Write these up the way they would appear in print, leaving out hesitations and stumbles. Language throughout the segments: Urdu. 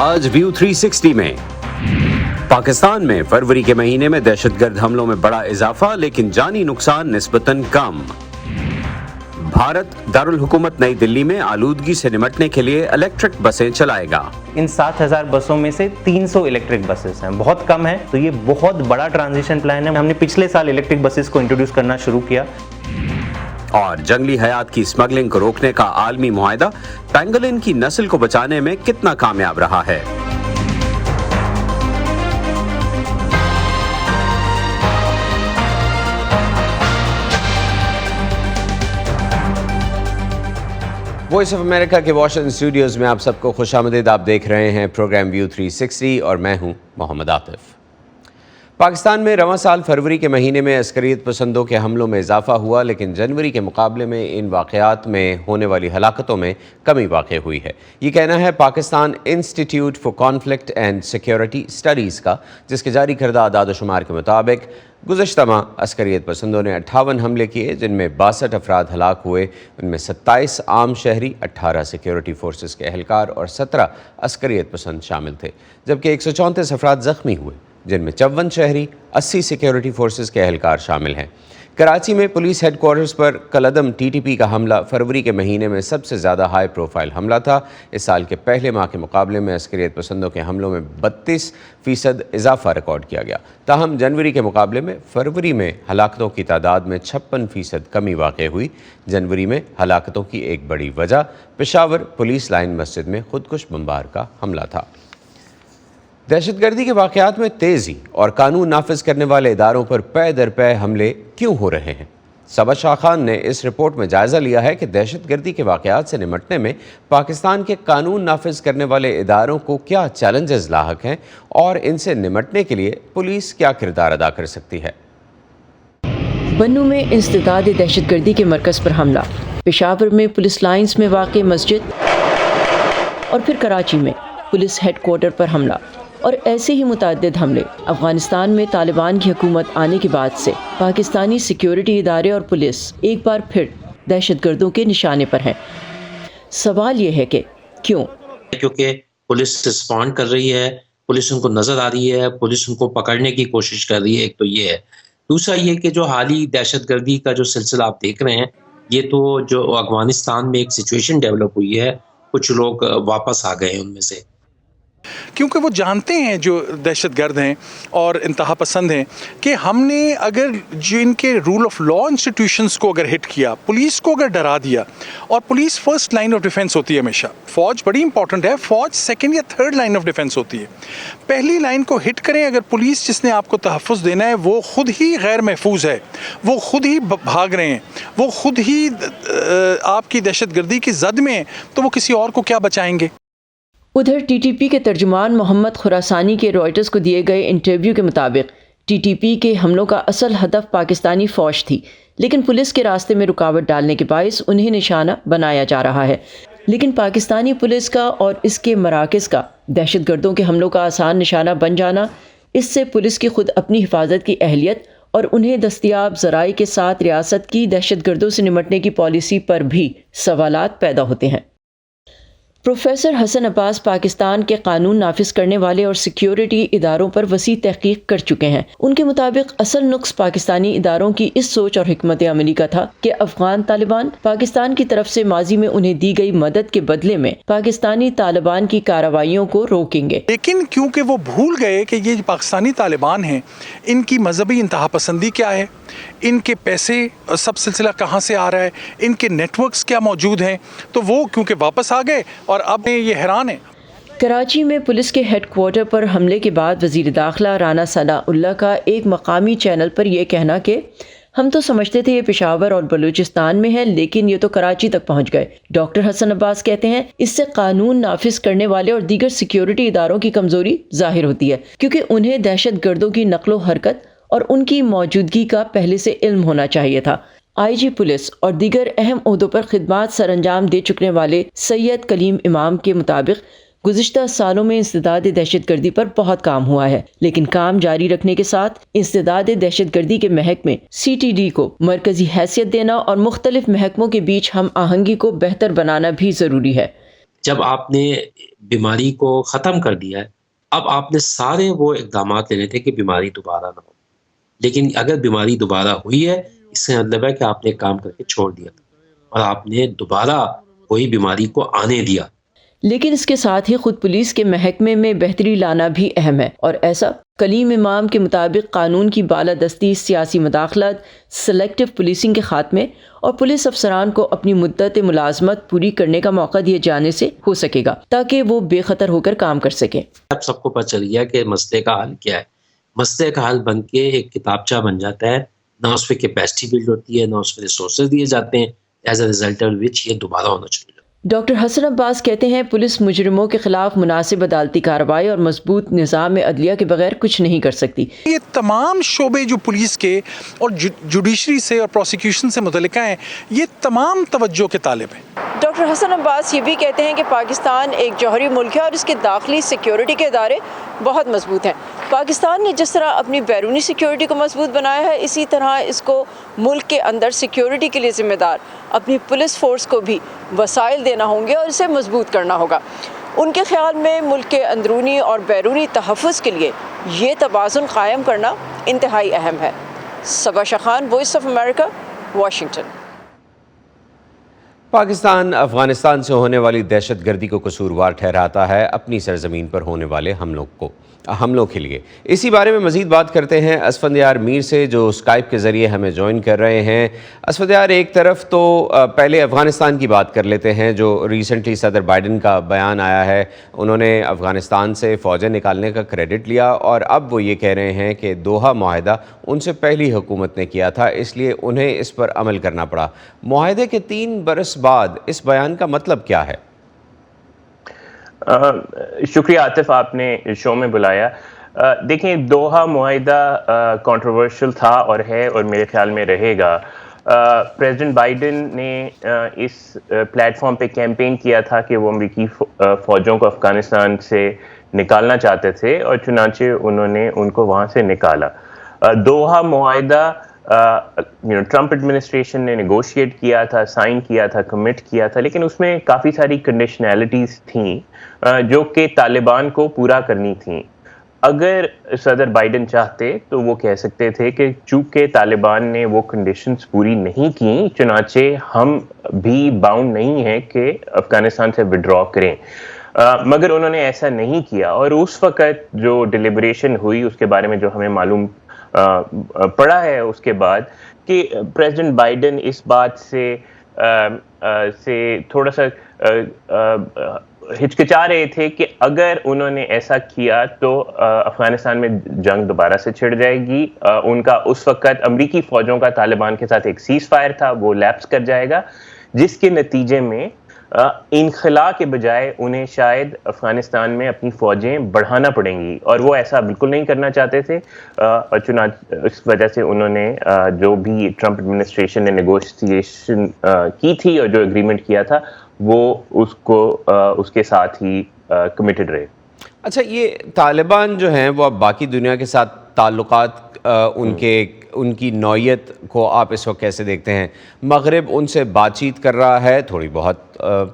آج ویو 360 میں پاکستان میں فروری کے مہینے میں دہشت گرد حملوں میں بڑا اضافہ لیکن جانی نقصان نسبتاً کم۔ بھارت دارالحکومت نئی دلی میں آلودگی سے نمٹنے کے لیے الیکٹرک بسیں چلائے گا۔ ان 7,000 بسوں میں سے 300 الیکٹرک بسز ہیں، بہت کم ہے، تو یہ بہت بڑا ٹرانزیشن پلان ہے۔ ہم نے پچھلے سال الیکٹرک بسز کو انٹروڈیوس کرنا شروع کیا۔ اور جنگلی حیات کی اسمگلنگ کو روکنے کا عالمی معاہدہ پینگولن کی نسل کو بچانے میں کتنا کامیاب رہا ہے؟ وائس آف امریکہ کے واشنگٹن اسٹوڈیوز میں آپ سب کو خوش آمدید۔ آپ دیکھ رہے ہیں پروگرام ویو 360 اور میں ہوں محمد عاطف۔ پاکستان میں رواں سال فروری کے مہینے میں عسکریت پسندوں کے حملوں میں اضافہ ہوا، لیکن جنوری کے مقابلے میں ان واقعات میں ہونے والی ہلاکتوں میں کمی واقع ہوئی ہے۔ یہ کہنا ہے Pakistan institute for conflict and security studies کا، جس کے جاری کردہ اعداد و شمار کے مطابق گزشتہ ماہ عسکریت پسندوں نے 58 حملے کیے، جن میں 62 افراد ہلاک ہوئے۔ ان میں 27 عام شہری، 18 سیکیورٹی فورسز کے اہلکار اور 17 عسکریت پسند شامل تھے، جبکہ 134 افراد زخمی ہوئے، جن میں 54 شہری، 80 سیکیورٹی فورسز کے اہلکار شامل ہیں۔ کراچی میں پولیس ہیڈ کوارٹرز پر کالعدم ٹی ٹی پی کا حملہ فروری کے مہینے میں سب سے زیادہ ہائی پروفائل حملہ تھا۔ اس سال کے پہلے ماہ کے مقابلے میں عسکریت پسندوں کے حملوں میں 32% اضافہ ریکارڈ کیا گیا۔ تاہم جنوری کے مقابلے میں فروری میں ہلاکتوں کی تعداد میں 56% کمی واقع ہوئی۔ جنوری میں ہلاکتوں کی ایک بڑی وجہ پشاور پولیس لائن مسجد میں خودکش بمبار کا حملہ تھا۔ دہشت گردی کے واقعات میں تیزی اور قانون نافذ کرنے والے اداروں پر پے در پے حملے کیوں ہو رہے ہیں؟ صبا شاہ خان نے اس رپورٹ میں جائزہ لیا ہے کہ دہشت گردی کے واقعات سے نمٹنے میں پاکستان کے قانون نافذ کرنے والے اداروں کو کیا چیلنجز لاحق ہیں اور ان سے نمٹنے کے لیے پولیس کیا کردار ادا کر سکتی ہے۔ بنوں میں انسداد دہشت گردی کے مرکز پر حملہ، پشاور میں پولیس لائنز میں واقع مسجد اور پھر کراچی میں پولیس ہیڈ کوارٹر پر حملہ اور ایسے ہی متعدد حملے۔ افغانستان میں طالبان کی حکومت آنے کے بعد سے پاکستانی سیکیورٹی ادارے اور پولیس ایک بار پھر دہشت گردوں کے نشانے پر ہیں۔ سوال یہ ہے کہ کیوں؟ کیونکہ پولیس رسپونڈ کر رہی ہے، پولیس ان کو نظر آ رہی ہے، پولیس ان کو پکڑنے کی کوشش کر رہی ہے، ایک تو یہ ہے۔ دوسرا یہ کہ جو حالی دہشت گردی کا جو سلسلہ آپ دیکھ رہے ہیں، یہ تو جو افغانستان میں ایک سچویشن ڈیولپ ہوئی ہے، کچھ لوگ واپس آ گئے ہیں ان میں سے، کیونکہ وہ جانتے ہیں جو دہشت گرد ہیں اور انتہا پسند ہیں کہ ہم نے اگر جن کے رول آف لا انسٹیٹیوشنز کو اگر ہٹ کیا، پولیس کو اگر ڈرا دیا، اور police first line of defence ہوتی ہے ہمیشہ، فوج بڑی امپورٹنٹ ہے، فوج سیکنڈ یا تھرڈ لائن آف ڈیفنس ہوتی ہے۔ پہلی لائن کو ہٹ کریں اگر پولیس جس نے آپ کو تحفظ دینا ہے وہ خود ہی غیر محفوظ ہے، وہ خود ہی بھاگ رہے ہیں، وہ خود ہی آپ کی دہشت گردی کی زد میں ہیں، تو وہ کسی اور کو کیا بچائیں گے؟ ادھر ٹی ٹی پی کے ترجمان محمد خراسانی کے رائٹرز کو دیے گئے انٹرویو کے مطابق ٹی ٹی پی کے حملوں کا اصل ہدف پاکستانی فوج تھی، لیکن پولیس کے راستے میں رکاوٹ ڈالنے کے باعث انہیں نشانہ بنایا جا رہا ہے۔ لیکن پاکستانی پولیس کا اور اس کے مراکز کا دہشت گردوں کے حملوں کا آسان نشانہ بن جانا، اس سے پولیس کی خود اپنی حفاظت کی اہلیت اور انہیں دستیاب ذرائع کے ساتھ ریاست کی دہشت گردوں سے نمٹنے کی پالیسی پر بھی سوالات پیدا ہوتے ہیں۔ پروفیسر حسن عباس پاکستان کے قانون نافذ کرنے والے اور سیکیورٹی اداروں پر وسیع تحقیق کر چکے ہیں۔ ان کے مطابق اصل نقص پاکستانی اداروں کی اس سوچ اور حکمت عملی کا تھا کہ افغان طالبان پاکستان کی طرف سے ماضی میں انہیں دی گئی مدد کے بدلے میں پاکستانی طالبان کی کارروائیوں کو روکیں گے، لیکن کیونکہ وہ بھول گئے کہ یہ پاکستانی طالبان ہیں، ان کی مذہبی انتہا پسندی کیا ہے، ان کے پیسے سب سلسلہ کہاں سے آ رہا ہے، ان کے نیٹ ورکس کیا موجود ہیں، تو وہ کیونکہ واپس آ گئے اور اب یہ حیران ہیں۔ کراچی میں پولیس کے ہیڈ کوارٹر پر حملے کے بعد وزیر داخلہ رانا ثناء اللہ کا ایک مقامی چینل پر یہ کہنا کہ ہم تو سمجھتے تھے یہ پشاور اور بلوچستان میں ہے، لیکن یہ تو کراچی تک پہنچ گئے۔ ڈاکٹر حسن عباس کہتے ہیں اس سے قانون نافذ کرنے والے اور دیگر سیکیورٹی اداروں کی کمزوری ظاہر ہوتی ہے، کیونکہ انہیں دہشت گردوں کی نقل و حرکت اور ان کی موجودگی کا پہلے سے علم ہونا چاہیے تھا۔ آئی جی پولیس اور دیگر اہم عہدوں پر خدمات سر انجام دے چکنے والے سید کلیم امام کے مطابق گزشتہ سالوں میں انسداد دہشت گردی پر بہت کام ہوا ہے، لیکن کام جاری رکھنے کے ساتھ انسداد دہشت گردی کے محکمے سی ٹی ڈی کو مرکزی حیثیت دینا اور مختلف محکموں کے بیچ ہم آہنگی کو بہتر بنانا بھی ضروری ہے۔ جب آپ نے بیماری کو ختم کر دیا ہے، اب آپ نے سارے وہ اقدامات لینے تھے کہ بیماری دوبارہ نہ ہو. لیکن اگر بیماری دوبارہ ہوئی ہے، اس سے مطلب ہے کہ آپ نے کام کر کے چھوڑ دیا تھا اور آپ نے دوبارہ کوئی بیماری کو آنے دیا. لیکن اس کے ساتھ ہی خود پولیس کے محکمے میں بہتری لانا بھی اہم ہے، اور ایسا کلیم امام کے مطابق قانون کی بالادستی، سیاسی مداخلت، سلیکٹو پولیسنگ کے خاتمے اور پولیس افسران کو اپنی مدت ملازمت پوری کرنے کا موقع دیے جانے سے ہو سکے گا، تاکہ وہ بے خطر ہو کر کام کر سکیں. اب سب کو پتہ چل گیا کہ مسئلے کا حل کیا ہے. مسئلے کا حل بن کے ایک کتابچہ بن جاتا ہے، نہ اس پہ کیپیسٹی بلڈ ہوتی ہے، نہ اس پہ ریسورسز دیے جاتے ہیں، as a result of which یہ دوبارہ ہونا چاہیے. ڈاکٹر حسن عباس کہتے ہیں پولیس مجرموں کے خلاف مناسب عدالتی کارروائی اور مضبوط نظام عدلیہ کے بغیر کچھ نہیں کر سکتی. یہ تمام شعبے جو پولیس کے اور جوڈیشری سے اور پروسیکیوشن سے متعلقہ ہیں، یہ تمام توجہ کے طالب ہیں. ڈاکٹر حسن عباس یہ بھی کہتے ہیں کہ پاکستان ایک جوہری ملک ہے اور اس کے داخلی سیکیورٹی کے ادارے بہت مضبوط ہیں. پاکستان نے جس طرح اپنی بیرونی سیکیورٹی کو مضبوط بنایا ہے، اسی طرح اس کو ملک کے اندر سیکیورٹی کے لیے ذمہ دار اپنی پولیس فورس کو بھی وسائل دینا ہوں گے اور اسے مضبوط کرنا ہوگا. ان کے خیال میں ملک کے اندرونی اور بیرونی تحفظ کے لیے یہ توازن قائم کرنا انتہائی اہم ہے. Saba Shakhan, voice of America, Washington. Pakistan Afghanistan سے ہونے والی دہشت گردی کو قصوروار ٹھہراتا ہے اپنی سرزمین پر ہونے والے حملوں کے لیے. اسی بارے میں مزید بات کرتے ہیں اسفندیار میر سے، جو اسکائپ کے ذریعے ہمیں جوائن کر رہے ہیں. اسفندیار، ایک طرف تو پہلے افغانستان کی بات کر لیتے ہیں، جو ریسنٹلی صدر بائیڈن کا بیان آیا ہے. انہوں نے افغانستان سے فوجیں نکالنے کا کریڈٹ لیا اور اب وہ یہ کہہ رہے ہیں کہ دوحہ معاہدہ ان سے پہلی حکومت نے کیا تھا، اس لیے انہیں اس پر عمل کرنا پڑا. معاہدے کے 3 برس بعد اس بیان کا مطلب کیا ہے؟ شکریہ عاطف، آپ نے شو میں بلایا. دیکھیں، دوحہ معاہدہ کنٹروورشل تھا اور ہے اور میرے خیال میں رہے گا. پریزیڈنٹ بائیڈن نے اس پلیٹ فارم پہ کیمپین کیا تھا کہ وہ امریکی فوجوں کو افغانستان سے نکالنا چاہتے تھے اور چنانچہ انہوں نے ان کو وہاں سے نکالا. دوحہ معاہدہ ٹرمپ ایڈمنسٹریشن نے نیگوشیٹ کیا تھا، سائن کیا تھا، کمٹ کیا تھا، لیکن اس میں کافی ساری کنڈیشنالٹیز تھیں جو کہ طالبان کو پورا کرنی تھیں. اگر صدر بائیڈن چاہتے تو وہ کہہ سکتے تھے کہ چونکہ طالبان نے وہ کنڈیشنز پوری نہیں کیں، چنانچہ ہم بھی باؤنڈ نہیں ہیں کہ افغانستان سے وڈرا کریں. مگر انہوں نے ایسا نہیں کیا، اور اس وقت جو ڈیلیبریشن ہوئی اس کے بارے میں جو ہمیں معلوم پڑا ہے اس کے بعد، کہ پریزیڈنٹ بائیڈن اس بات سے تھوڑا سا ہچکچا رہے تھے کہ اگر انہوں نے ایسا کیا تو افغانستان میں جنگ دوبارہ سے چھڑ جائے گی. ان کا اس وقت امریکی فوجوں کا طالبان کے ساتھ ایک سیز فائر تھا، وہ لیپس کر جائے گا، جس کے نتیجے میں انخلا کے بجائے انہیں شاید افغانستان میں اپنی فوجیں بڑھانا پڑیں گی، اور وہ ایسا بالکل نہیں کرنا چاہتے تھے. اور چنانچہ اس وجہ سے انہوں نے جو بھی ٹرمپ ایڈمنسٹریشن نے نیگوشیشن کی تھی اور جو اگریمنٹ کیا تھا وہ اس کے ساتھ ہی کمیٹڈ رہے. اچھا، یہ طالبان جو ہیں وہ اب باقی دنیا کے ساتھ تعلقات ان کی نوعیت کو آپ اس وقت کیسے دیکھتے ہیں؟ مغرب ان سے بات چیت کر رہا ہے، تھوڑی بہت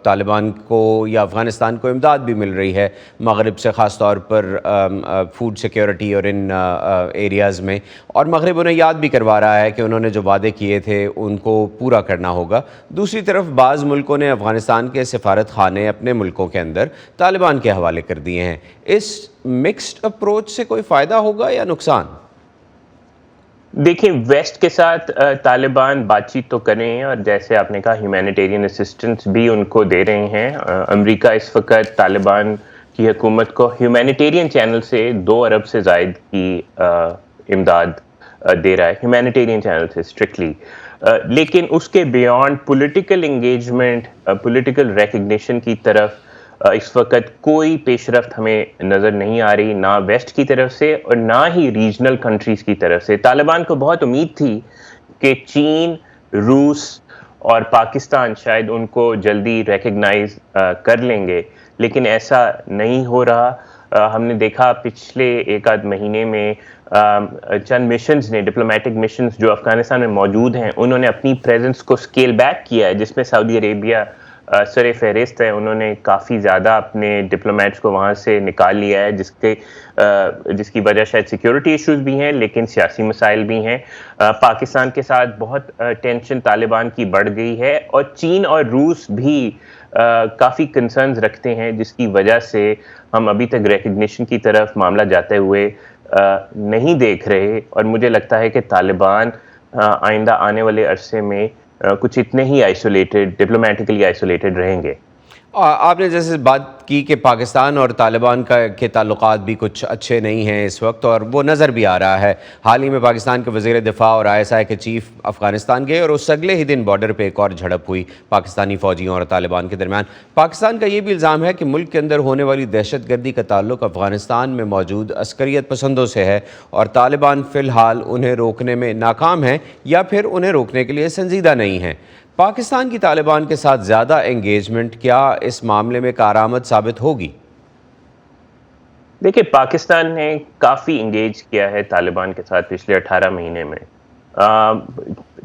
طالبان کو یا افغانستان کو امداد بھی مل رہی ہے مغرب سے، خاص طور پر فوڈ سیکیورٹی اور ان ایریاز میں، اور مغرب انہیں یاد بھی کروا رہا ہے کہ انہوں نے جو وعدے کیے تھے ان کو پورا کرنا ہوگا. دوسری طرف بعض ملکوں نے افغانستان کے سفارت خانے اپنے ملکوں کے اندر طالبان کے حوالے کر دیے ہیں. اس مکسڈ اپروچ سے کوئی فائدہ ہوگا یا نقصان؟ دیکھیں، ویسٹ کے ساتھ طالبان بات چیت تو کر رہے ہیں، اور جیسے آپ نے کہا ہیومینیٹیرین اسسٹنس بھی ان کو دے رہے ہیں. امریکہ اس وقت طالبان کی حکومت کو ہیومینیٹیرین چینل سے 2 ارب سے زائد کی امداد دے رہا ہے، ہیومینیٹیرین چینل سے اسٹرکٹلی. لیکن اس کے beyond political engagement, political recognition کی طرف اس وقت کوئی پیش رفت ہمیں نظر نہیں آ رہی، نہ ویسٹ کی طرف سے اور نہ ہی ریجنل کنٹریز کی طرف سے. طالبان کو بہت امید تھی کہ چین، روس اور پاکستان شاید ان کو جلدی ریکگنائز کر لیں گے، لیکن ایسا نہیں ہو رہا. ہم نے دیکھا پچھلے 1 مہینے میں چند مشنز نے، ڈپلومیٹک مشنز جو افغانستان میں موجود ہیں، انہوں نے اپنی پریزنس کو سکیل بیک کیا ہے، جس میں سعودی عربیہ سر فہرست ہے. انہوں نے کافی زیادہ اپنے ڈپلومیٹس کو وہاں سے نکال لیا ہے, جس کی وجہ شاید سیکیورٹی ایشوز بھی ہیں لیکن سیاسی مسائل بھی ہیں. پاکستان کے ساتھ بہت ٹینشن طالبان کی بڑھ گئی ہے, اور چین اور روس بھی کافی کنسرنز رکھتے ہیں, جس کی وجہ سے ہم ابھی تک ریکگنیشن کی طرف معاملہ جاتے ہوئے نہیں دیکھ رہے. اور مجھے لگتا ہے کہ طالبان آئندہ آنے والے عرصے میں کچھ اتنے ہی آئسولیٹڈ, ڈپلومیٹکلی آئسولیٹڈ رہیں گے. آپ نے جیسے بات کی کہ پاکستان اور طالبان کے تعلقات بھی کچھ اچھے نہیں ہیں اس وقت, اور وہ نظر بھی آ رہا ہے. حال ہی میں پاکستان کے وزیر دفاع اور ISI کے چیف افغانستان گئے, اور اس اگلے ہی دن بارڈر پہ ایک اور جھڑپ ہوئی پاکستانی فوجیوں اور طالبان کے درمیان. پاکستان کا یہ بھی الزام ہے کہ ملک کے اندر ہونے والی دہشت گردی کا تعلق افغانستان میں موجود عسکریت پسندوں سے ہے, اور طالبان فی الحال انہیں روکنے میں ناکام ہیں یا پھر انہیں روکنے کے لیے سنجیدہ نہیں ہیں. پاکستان کی طالبان کے ساتھ زیادہ انگیجمنٹ کیا اس معاملے میں کارآمد ثابت ہوگی؟ دیکھیں, پاکستان نے کافی انگیج کیا ہے طالبان کے ساتھ پچھلے 18 مہینے میں.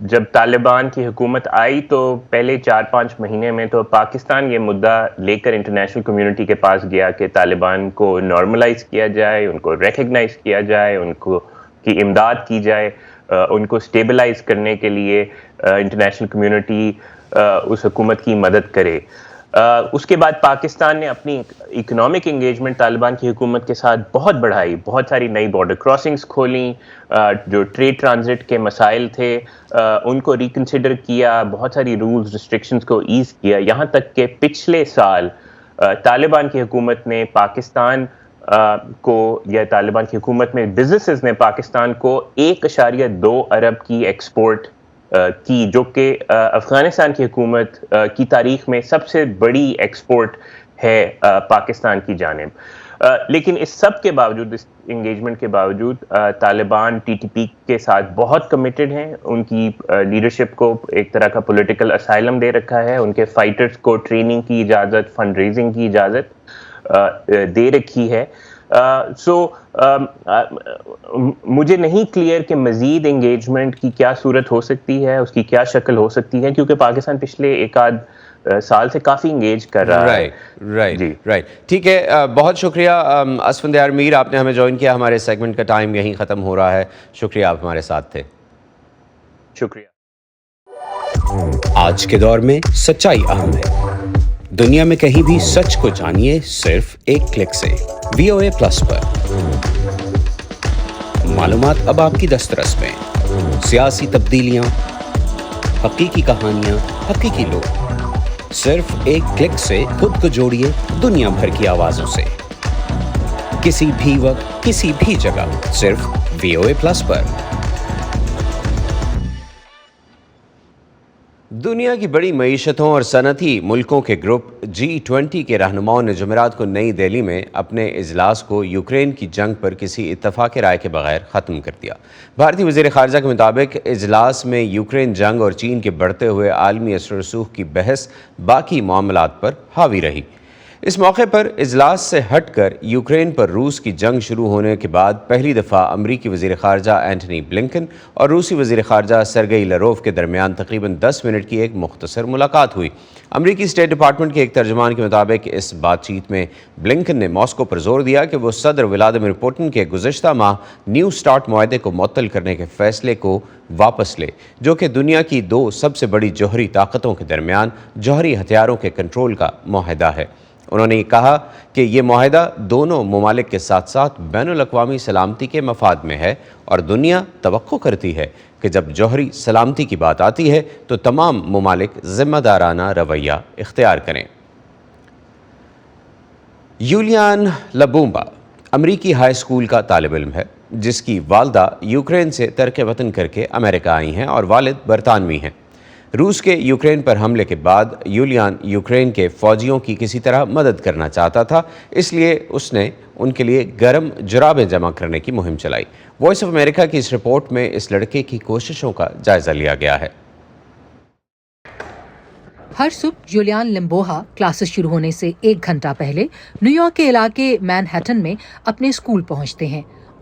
جب طالبان کی حکومت آئی تو پہلے 4-5 مہینے میں تو پاکستان یہ مدعا لے کر انٹرنیشنل کمیونٹی کے پاس گیا کہ طالبان کو نارملائز کیا جائے, ان کو ریکگنائز کیا جائے, ان کی امداد کی جائے, ان کو سٹیبلائز کرنے کے لیے انٹرنیشنل کمیونٹی اس حکومت کی مدد کرے. اس کے بعد پاکستان نے اپنی اکنامک انگیجمنٹ طالبان کی حکومت کے ساتھ بہت بڑھائی, بہت ساری نئی بارڈر کراسنگز کھولیں, جو ٹریڈ ٹرانزٹ کے مسائل تھے ان کو ریکنسیڈر کیا, بہت ساری رولز ریسٹرکشنز کو ایز کیا, یہاں تک کہ پچھلے سال طالبان کی حکومت نے پاکستان کو, یا طالبان کی حکومت میں بزنسز نے پاکستان کو 1.2 ارب کی ایکسپورٹ کی, جو کہ افغانستان کی حکومت کی تاریخ میں سب سے بڑی ایکسپورٹ ہے پاکستان کی جانب. لیکن اس سب کے باوجود, اس انگیجمنٹ کے باوجود, طالبان TTP کے ساتھ بہت کمیٹڈ ہیں. ان کی لیڈرشپ کو ایک طرح کا پولیٹیکل اسائلم دے رکھا ہے, ان کے فائٹرز کو ٹریننگ کی اجازت, فنڈ ریزنگ کی اجازت دے رکھی ہے. مجھے نہیں کلیئر کہ مزید انگیجمنٹ کی کیا صورت ہو سکتی ہے, اس کی کیا شکل ہو سکتی ہے, کیونکہ پاکستان پچھلے 1-8 سال سے کافی انگیج کر رہا ہے. رائٹ, ٹھیک ہے, بہت شکریہ اسفندیار میر, آپ نے ہمیں جوائن کیا. ہمارے سیگمنٹ کا ٹائم یہیں ختم ہو رہا ہے. شکریہ, آپ ہمارے ساتھ تھے. شکریہ. آج کے دور میں سچائی اہم ہے. دنیا میں کہیں بھی سچ کو جانیے صرف ایک کلک سے. VOA پلس پر معلومات اب آپ کی دسترس میں. سیاسی تبدیلیاں, حقیقی کہانیاں, حقیقی لوگ. صرف ایک کلک سے خود کو جوڑیے دنیا بھر کی آوازوں سے, کسی بھی وقت, کسی بھی جگہ, صرف VOA پلس پر. دنیا کی بڑی معیشتوں اور صنعتی ملکوں کے گروپ G20 کے رہنماؤں نے جمعرات کو نئی دہلی میں اپنے اجلاس کو یوکرین کی جنگ پر کسی اتفاق رائے کے بغیر ختم کر دیا. بھارتی وزیر خارجہ کے مطابق اجلاس میں یوکرین جنگ اور چین کے بڑھتے ہوئے عالمی اثر و رسوخ کی بحث باقی معاملات پر حاوی رہی. اس موقع پر اجلاس سے ہٹ کر یوکرین پر روس کی جنگ شروع ہونے کے بعد پہلی دفعہ امریکی وزیر خارجہ اینٹنی بلنکن اور روسی وزیر خارجہ سرگئی لاروف کے درمیان تقریباً 10 منٹ کی ایک مختصر ملاقات ہوئی. امریکی اسٹیٹ ڈپارٹمنٹ کے ایک ترجمان کے مطابق اس بات چیت میں بلنکن نے ماسکو پر زور دیا کہ وہ صدر ولادیمیر پوٹن کے گزشتہ ماہ نیو سٹارٹ معاہدے کو معطل کرنے کے فیصلے کو واپس لے, جو کہ دنیا کی 2 سب سے بڑی جوہری طاقتوں کے درمیان جوہری ہتھیاروں کے کنٹرول کا معاہدہ ہے. انہوں نے کہا کہ یہ معاہدہ دونوں ممالک کے ساتھ ساتھ بین الاقوامی سلامتی کے مفاد میں ہے, اور دنیا توقع کرتی ہے کہ جب جوہری سلامتی کی بات آتی ہے تو تمام ممالک ذمہ دارانہ رویہ اختیار کریں. یولیان لبومبا امریکی ہائی اسکول کا طالب علم ہے, جس کی والدہ یوکرین سے ترک وطن کر کے امریکہ آئی ہیں اور والد برطانوی ہیں. روس کے یوکرین پر حملے کے بعد یولیان یوکرین کے فوجیوں کی کسی طرح مدد کرنا چاہتا تھا, اس لیے اس نے ان کے لیے گرم جرابیں جمع کرنے کی مہم چلائی. وائس آف امریکہ کی اس رپورٹ میں اس لڑکے کی کوششوں کا جائزہ لیا گیا ہے. ہر صبح یولیان لمبوہا کلاسز شروع ہونے سے 1 گھنٹہ پہلے نیو یارک کے علاقے مین ہیٹن میں اپنے اسکول پہنچتے ہیں.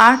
8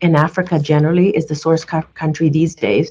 In Africa generally is the source country these days.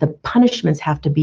The punishments have to be